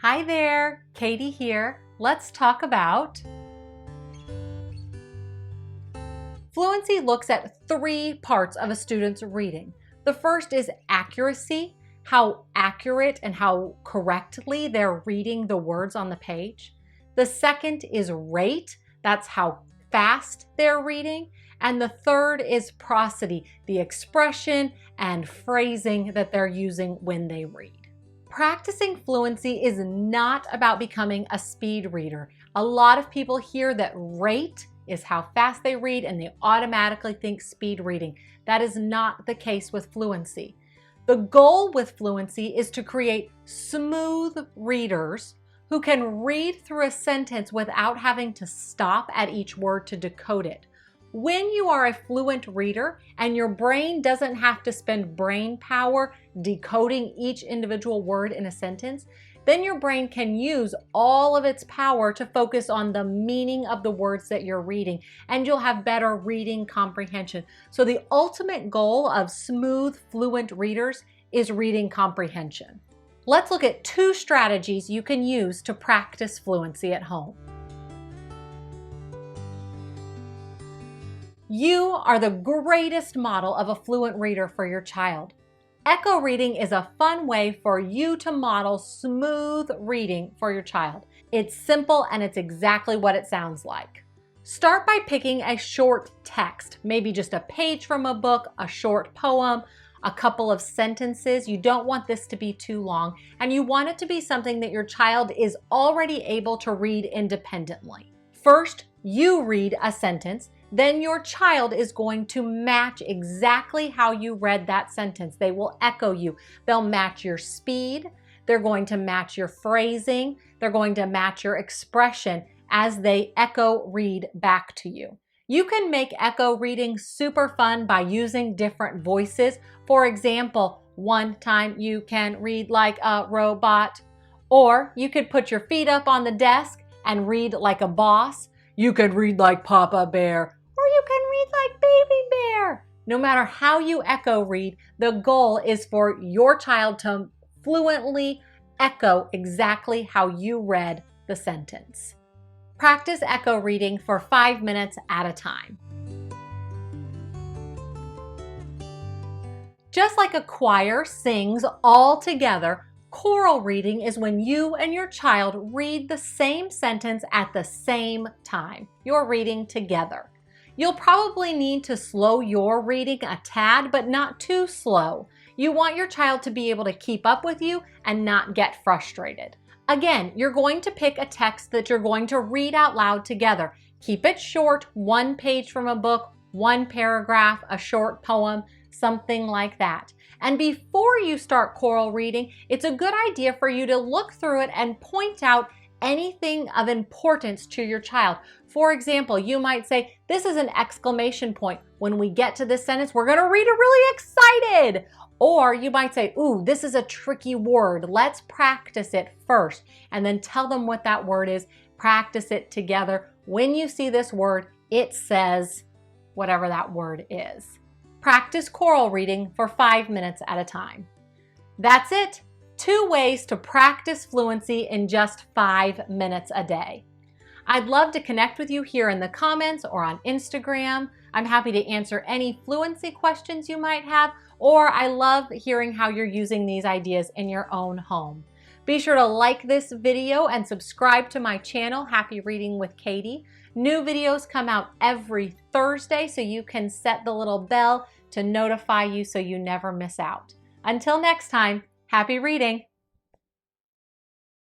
Hi there, Katie here. Let's talk about Fluency looks at 3 parts of a student's reading. The first is accuracy, how accurate and how correctly they're reading the words on the page. The second is rate, that's how fast they're reading. And the third is prosody, the expression and phrasing that they're using when they read. Practicing fluency is not about becoming a speed reader. A lot of people hear that rate is how fast they read and they automatically think speed reading. That is not the case with fluency. The goal with fluency is to create smooth readers who can read through a sentence without having to stop at each word to decode it. When you are a fluent reader and your brain doesn't have to spend brain power decoding each individual word in a sentence, then your brain can use all of its power to focus on the meaning of the words that you're reading, and you'll have better reading comprehension. So the ultimate goal of smooth, fluent readers is reading comprehension. Let's look at 2 strategies you can use to practice fluency at home. You are the greatest model of a fluent reader for your child. Echo reading is a fun way for you to model smooth reading for your child. It's simple and it's exactly what it sounds like. Start by picking a short text, maybe just a page from a book, a short poem, a couple of sentences. You don't want this to be too long, and you want it to be something that your child is already able to read independently. First, you read a sentence. Then your child is going to match exactly how you read that sentence. They will echo you. They'll match your speed. They're going to match your phrasing. They're going to match your expression as they echo read back to you. You can make echo reading super fun by using different voices. For example, one time you can read like a robot, or you could put your feet up on the desk and read like a boss. You could read like Papa Bear, or you can read like Baby Bear. No matter how you echo read, the goal is for your child to fluently echo exactly how you read the sentence. Practice echo reading for 5 minutes at a time. Just like a choir sings all together, choral reading is when you and your child read the same sentence at the same time. You're reading together. You'll probably need to slow your reading a tad, but not too slow. You want your child to be able to keep up with you and not get frustrated. Again, you're going to pick a text that you're going to read out loud together. Keep it short, 1 page from a book, 1 paragraph, a short poem, something like that. And before you start choral reading, it's a good idea for you to look through it and point out anything of importance to your child. For example, you might say, this is an exclamation point. When we get to this sentence, we're going to read it really excited. Or you might say, ooh, this is a tricky word. Let's practice it first. And then tell them what that word is. Practice it together. When you see this word, it says whatever that word is. Practice choral reading for 5 minutes at a time. That's it. 2 ways to practice fluency in just 5 minutes a day. I'd love to connect with you here in the comments or on Instagram. I'm happy to answer any fluency questions you might have, or I love hearing how you're using these ideas in your own home. Be sure to like this video and subscribe to my channel, Happy Reading with Katie. New videos come out every Thursday, so you can set the little bell to notify you so you never miss out. Until next time, happy reading!